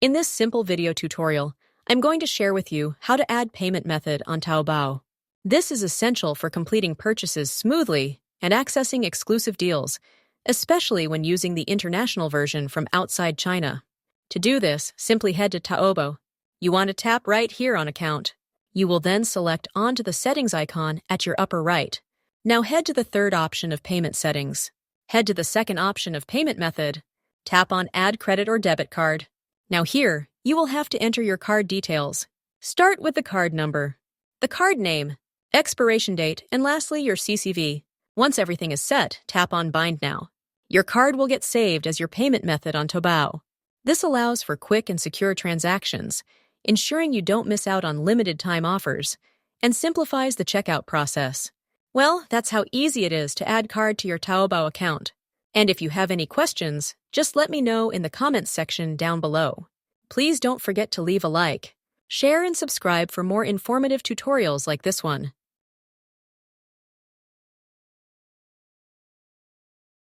In this simple video tutorial, I'm going to share with you how to add payment method on Taobao. This is essential for completing purchases smoothly and accessing exclusive deals, especially when using the international version from outside China. To do this, simply head to Taobao. You want to tap right here on Account. You will then select onto the settings icon at your upper right. Now head to the third option of payment settings. Head to the second option of payment method. Tap on Add Credit or Debit Card. Now here, you will have to enter your card details. Start with the card number, the card name, expiration date, and lastly your CCV. Once everything is set, tap on Bind Now. Your card will get saved as your payment method on Taobao. This allows for quick and secure transactions, ensuring you don't miss out on limited time offers, and simplifies the checkout process. Well, that's how easy it is to add card to your Taobao account. And if you have any questions, just let me know in the comments section down below. Please don't forget to leave a like, share, and subscribe for more informative tutorials like this one.